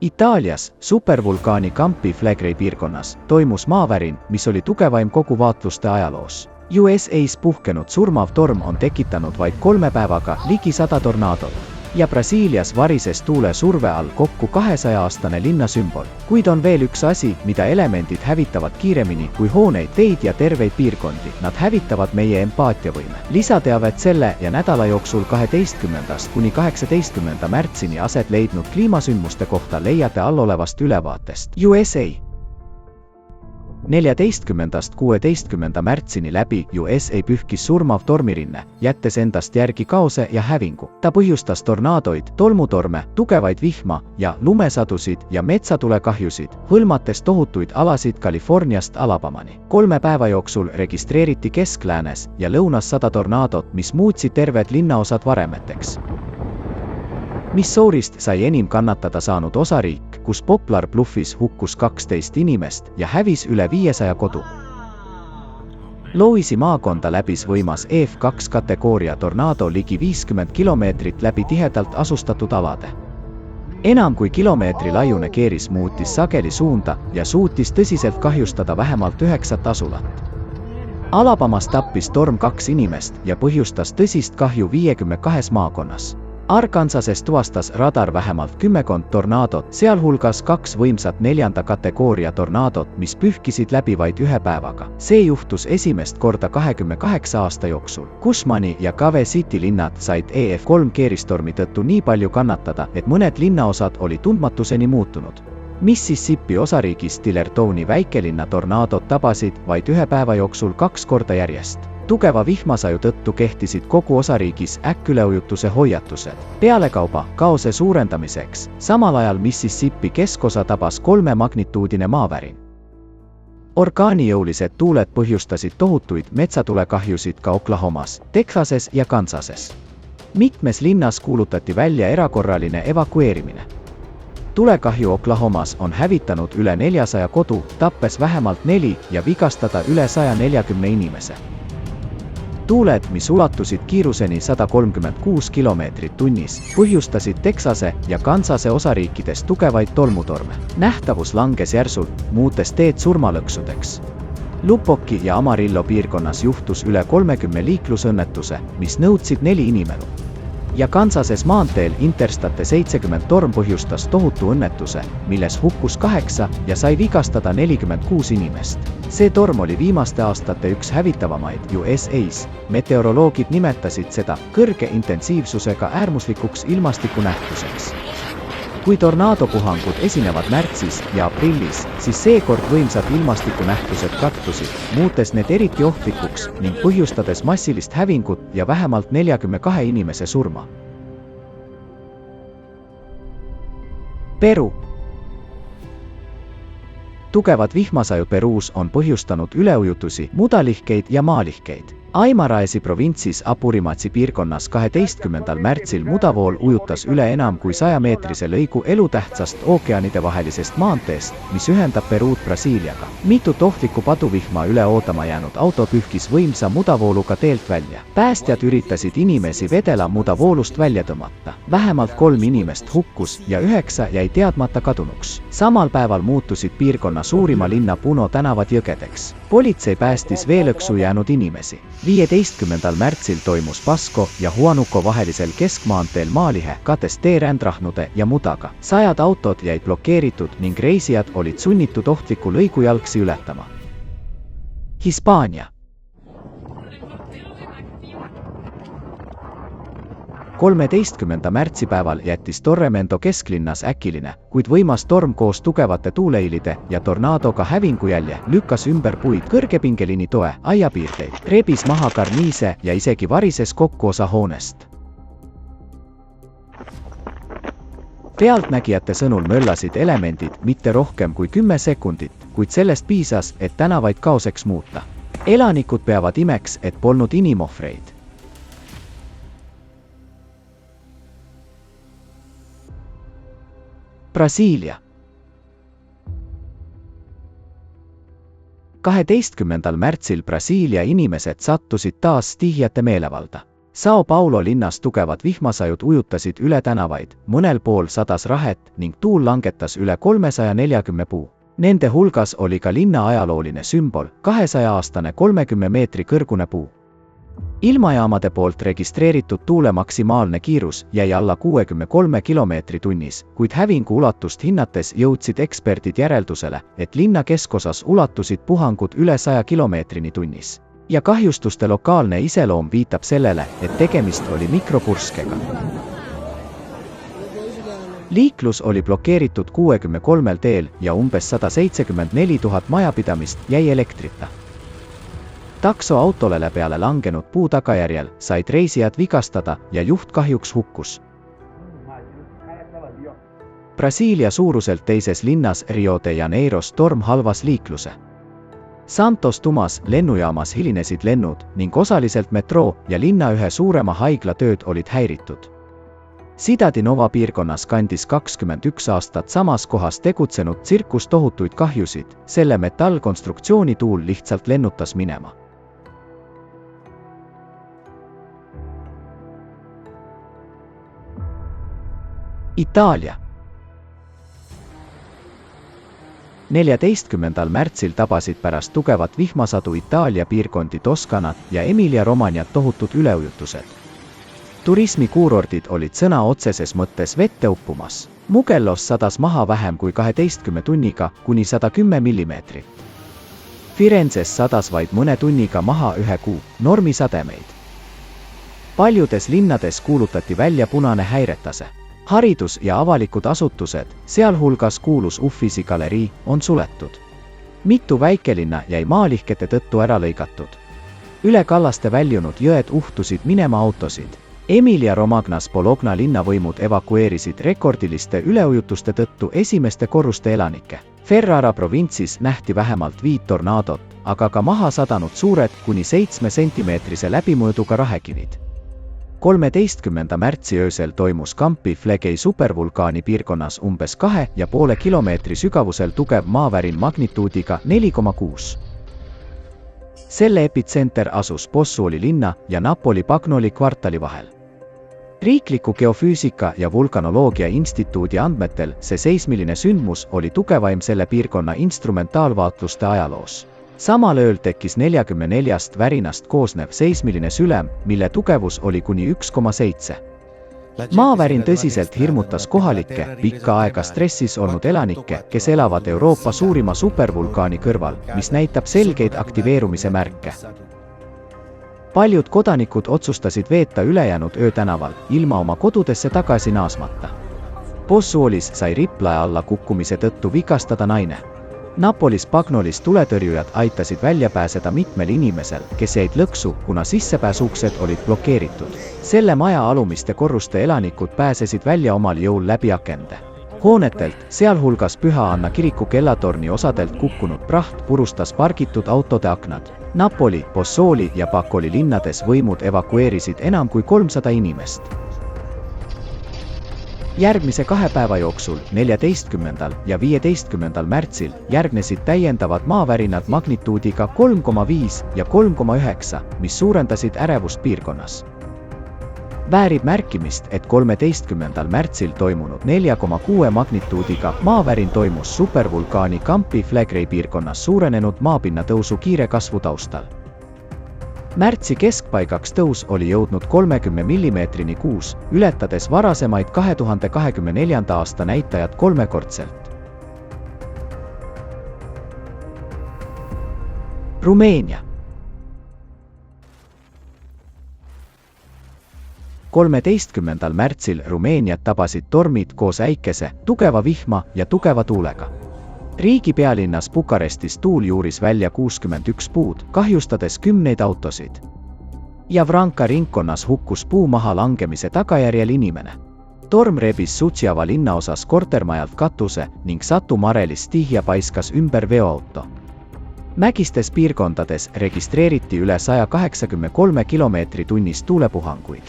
Itaalias supervulkaani Campi Flegrei piirkonnas toimus maavärin, mis oli tugevaim kogu vaatluste ajaloos. USA's puhkenud surmav torm on tekitanud vaid 3 päevaga ligi 100 tornaadot. Ja Brasiilias varises tuule surve all kokku 200-aastane linna sümbol. Kuid on veel üks asi, mida elemendid hävitavad kiiremini kui hooneid, teid ja terveid piirkondi. Nad hävitavad meie empaatiavõime. Lisateavet selle ja nädala jooksul 12. kuni 18. märtsini aset leidnud kliimasündmuste kohta leiate allolevast ülevaatest. USA 14.–16. märtsini läbi USA pühkis surmav tormirinne, jättes endast järgi kaose ja hävingu. Ta põhjustas tornaadoid, tolmutorme, tugevaid vihma ja lumesadusid ja metsatulekahjusid, hõlmates tohutuid alasid Californiast Alabamani. 3 päeva jooksul registreeriti Kesk-Läänes ja lõunas 100 tornaadot, mis muutsid terved linnaosad varemeteks. Missourist sai enim kannatada saanud osariik, kus Poplar Bluffis hukkus 12 inimest ja hävis üle 500 kodu. Louisi maakonda läbis võimas EF2 kategooria tornaado ligi 50 kilomeetrit läbi tihedalt asustatud alade. Enam kui kilomeetri laiune keeris muutis sageli suunda ja suutis tõsiselt kahjustada vähemalt 9 asulat. Alabamas tappis torm 2 inimest ja põhjustas tõsist kahju 52 maakonnas. Arkansases tuvastas radar vähemalt 10 tornaadot, sealhulgas 2 võimsat 4. kategooria tornaadot, mis pühkisid läbi vaid 1 päevaga. See juhtus esimest korda 28 aasta jooksul. Cushmani ja Cave City linnad said EF3 keeristormi tõttu nii palju kannatada, et mõned linnaosad oli tundmatuseni muutunud. Mississippi osariigis Dillertoni väikelinna tornaadod tabasid vaid 1 päeva jooksul 2 korda järjest. Tugeva vihmasaju tõttu kehtisid kogu osariigis äkküleujutuse hoiatused. Pealekauba kaose suurendamiseks, samal ajal Mississippi keskosa tabas 3 magnituudine maavärin. Orkaanijõulised tuuled põhjustasid tohutuid metsatulekahjusid ka Oklahomas, Texases ja Kansases. Mitmes linnas kuulutati välja erakorraline evakueerimine. Tulekahju Oklahomas on hävitanud üle 400 kodu, tappes vähemalt 4 ja vigastada üle 140 inimese. Tuuled, mis ulatusid kiiruseni 136 kilomeetrit tunnis, põhjustasid Texase ja Kansase osariikides tugevaid tolmutorme. Nähtavus langes järsult, muutes teed surmalõksudeks. Lupoki ja Amarillo piirkonnas juhtus üle 30 liiklusõnnetuse, mis nõudsid 4 inimelu. Ja Kansases maanteel Interstate 70 torm põhjustas tohutu õnnetuse, milles hukkus 8 ja sai vigastada 46 inimest. See torm oli viimaste aastate üks hävitavamaid USA's. Meteoroloogid nimetasid seda kõrge intensiivsusega äärmuslikuks ilmastikunähtuseks. Kui tornaadopuhangud esinevad märtsis ja aprillis, siis seekord võimsad ilmastikunähtused kattusid, muutes need eriti ohtlikuks ning põhjustades massilist hävingut ja vähemalt 42 inimese surma. Peru. Tugevad vihmasajud Peruus on põhjustanud üleujutusi, mudalihkeid ja maalihkeid. Aimaraesi provintsis Apurimatsi piirkonnas 12. märtsil mudavool ujutas üle enam kui 100-meetrise lõigu elutähtsast ookeanidevahelisest maanteest, mis ühendab Peruud Brasiiliaga. Mitut ohtlikku paduvihma üle ootama jäänud auto pühkis võimsa mudavooluga teelt välja. Päästjad üritasid inimesi vedela mudavoolust välja tõmmata. Vähemalt 3 inimest hukkus ja 9 jäi teadmata kadunuks. Samal päeval muutusid piirkonna suurima linna Puno tänavad jõgedeks. Politsei päästis veelõksu jäänud inimesi. 15. märtsil toimus Pasco ja Huanuco vahelisel keskmaanteel maalihe, kates tee rändrahnude ja mudaga. 100 autod jäid blokeeritud ning reisijad olid sunnitud ohtliku lõigu jalgsi ületama. Hispaania. 13. märtsipäeval jättis Torremendo kesklinnas äkiline, kuid võimas torm koos tugevate tuuleilide ja tornaadoga hävingujälje lükkas ümber puid, kõrgepingeliini toe, aiapiirdeid, rebis maha karniise ja isegi varises kokku osa hoonest. Pealtnägijate sõnul möllasid elemendid mitte rohkem kui 10 sekundit, kuid sellest piisas, et tänavaid kaoseks muuta. Elanikud peavad imeks, et polnud inimohvreid. Brasiilia. 12. märtsil Brasiilia inimesed sattusid taas tihjate meelevalda. Sao Paulo linnas tugevad vihmasajud ujutasid üle tänavaid, mõnel pool sadas rahet ning tuul langetas üle 340 puu. Nende hulgas oli ka linna ajalooline sümbol, 200-aastane 30 meetri kõrgune puu. Ilmajaamade poolt registreeritud tuule maksimaalne kiirus jäi alla 63 kilomeetri tunnis, kuid hävingu ulatust hinnates jõudsid eksperdid järeldusele, et linna keskosas ulatusid puhangud üle 100 kilomeetrini tunnis. Ja kahjustuste lokaalne iseloom viitab sellele, et tegemist oli mikropurskega. Liiklus oli blokeeritud 63 teel ja umbes 174 000 majapidamist jäi elektrita. Taksoautole peale langenud puu tagajärjel said reisijad vigastada ja juht kahjuks hukkus. Brasiilia suuruselt teises linnas Rio de Janeiros torm halvas liikluse. Santos Dumas lennujaamas hilinesid lennud ning osaliselt metroo ja linna ühe suurema haigla tööd olid häiritud. Cidade Nova piirkonnas kandis 21 aastat samas kohas tegutsenud tsirkus tohutuid kahjusid, selle metallkonstruktsiooni tuul lihtsalt lennutas minema. Itaalia. 14. märtsil tabasid pärast tugevat vihmasadu Itaalia piirkondi Toskanat ja Emilia-Romanyat tohutud üleujutused. Turismikuurordid olid sõna otseses mõttes vette uppumas. Mugellos sadas maha vähem kui 12 tunniga kuni 110 mm. Firenzes sadas vaid mõne tunniga maha 1 kuu normisademeid. Paljudes linnades kuulutati välja punane häiretase. Haridus- ja avalikud asutused, sealhulgas kuulus Uffisi galerii, on suletud. Mitu väikelinna jäi maalihkete tõttu ära lõigatud. Üle kallaste väljunud jõed uhtusid minema autosid. Emilia-Romagnas Bologna linnavõimud evakueerisid rekordiliste üleujutuste tõttu esimeste korruste elanikke. Ferrara provintsis nähti vähemalt 5 tornaadot, aga ka maha sadanud suured kuni 7 sentimeetrise läbimõõduga rahekivid. 13. märtsi öösel toimus Campi Flegrei supervulkaani piirkonnas umbes 2,5 kilomeetri sügavusel tugev maavärin magnituudiga 4,6. Selle epitsenter asus Pozzuoli linna ja Napoli Bagnoli kvartali vahel. Riikliku geofüüsika ja vulkanoloogia instituudi andmetel see seismiline sündmus oli tugevaim selle piirkonna instrumentaalvaatluste ajaloos. Samal ööl tekkis 44 värinast koosnev seismiline sülem, mille tugevus oli kuni 1,7. Maavärin tõsiselt hirmutas kohalikke, pikka aega stressis olnud elanikke, kes elavad Euroopa suurima supervulkaani kõrval, mis näitab selgeid aktiveerumise märke. Paljud kodanikud otsustasid veeta ülejäänud öö tänaval, ilma oma kodudesse tagasi naasmata. Pozzuolis sai riplae alla kukkumise tõttu vigastada naine. Napolis Bagnolis tuletõrjujad aitasid välja pääseda mitmel inimesel, kes jäid lõksu, kuna sissepääsuuksed olid blokeeritud. Selle maja alumiste korruste elanikud pääsesid välja omal jõul läbi akende. Hoonetelt, sealhulgas Püha Anna kiriku kellatorni osadelt kukkunud praht purustas pargitud autode aknad. Napoli, Pozzuoli ja Bacoli linnades võimud evakueerisid enam kui 300 inimest. Järgmise 2 päeva jooksul, 14. ja 15. märtsil, järgnesid täiendavad maavärinad magnituudiga 3,5 ja 3,9, mis suurendasid ärevust piirkonnas. Väärib märkimist, et 13. märtsil toimunud 4,6 magnituudiga maavärin toimus supervulkaani Campi Flegrei piirkonnas suurenenud maapinna tõusu kiire kasvu taustal. Märtsi keskpaigaks tõus oli jõudnud 30 mm kuus, ületades varasemaid 2024. aasta näitajad 3-kordselt. Rumeenia. 13. märtsil Rumeeniat tabasid tormid koos äikese, tugeva vihma ja tugeva tuulega. Riigi pealinnas Bukarestis tuul juuris välja 61 puud, kahjustades 10 autosid. Javranka ringkonnas hukkus puu maha langemise tagajärjel inimene. Torm rebis Suceava linnaosas kortermajalt katuse ning Satu Marelis tihja paiskas ümber veoauto. Mägistes piirkondades registreeriti üle 183 kilomeetri tunnis tuulepuhanguid.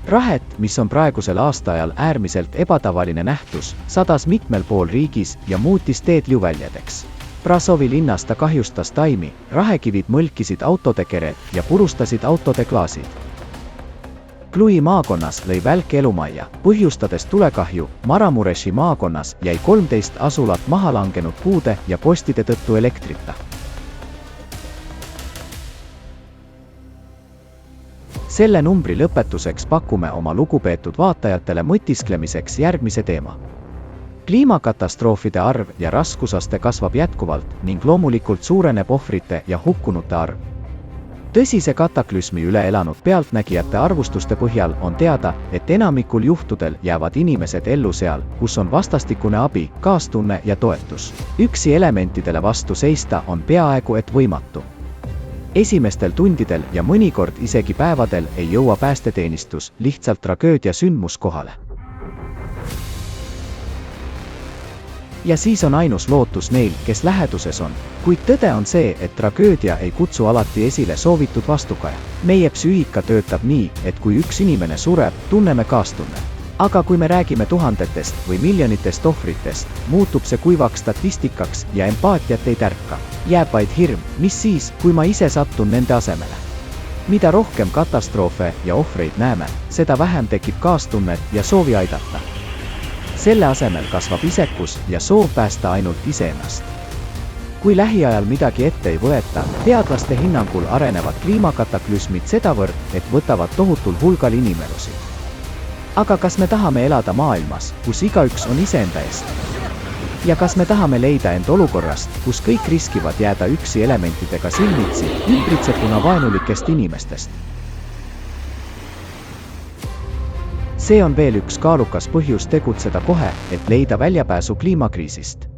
Rahet, mis on praegusel aastaajal äärmiselt ebatavaline nähtus, sadas mitmel pool riigis ja muutis teed liuväljadeks. Brasovi linnas ta kahjustas taimi, rahekivid mõlkisid autode kered ja purustasid autode klaasid. Clui maakonnas lõi välk elumajja, põhjustades tulekahju. Maramureši maakonnas jäi 13 asulat maha langenud puude ja postide tõttu elektrita. Selle numbri lõpetuseks pakume oma lugupeetud vaatajatele mõtisklemiseks järgmise teema. Kliimakatastroofide arv ja raskusaste kasvab jätkuvalt ning loomulikult suureneb ohvrite ja hukkunute arv. Tõsise kataklüsmi üle elanud pealtnägijate arvustuste põhjal on teada, et enamikul juhtudel jäävad inimesed ellu seal, kus on vastastikune abi, kaastunne ja toetus. Üksi elementidele vastu seista on peaaegu et võimatu. Esimestel tundidel ja mõnikord isegi päevadel ei jõua päästeteenistus lihtsalt tragöödia sündmuskohale. Ja siis on ainus lootus neil, kes läheduses on. Kuid tõde on see, et tragöödia ei kutsu alati esile soovitud vastukaja. Meie psüühika töötab nii, et kui üks inimene sureb, tunneme kaastunne. Aga kui me räägime tuhandetest või miljonitest ohvritest, muutub see kuivaks statistikaks ja empaatiat ei tärka. Jääb vaid hirm, mis siis, kui ma ise sattun nende asemele. Mida rohkem katastroofe ja ohvreid näeme, seda vähem tekib kaastunnet ja soovi aidata. Selle asemel kasvab isekus ja soov päästa ainult iseennast. Kui lähiajal midagi ette ei võeta, teadlaste hinnangul arenevad kliimakataklüsmid sedavõrd, et võtavad tohutul hulgal inimelusid. Aga kas me tahame elada maailmas, kus igaüks on iseenda eest? Ja kas me tahame leida end olukorrast, kus kõik riskivad jääda üksi elementidega silmitsi, ümbritsetuna vaenulikest inimestest? See on veel üks kaalukas põhjus tegutseda kohe, et leida väljapääsu kliimakriisist.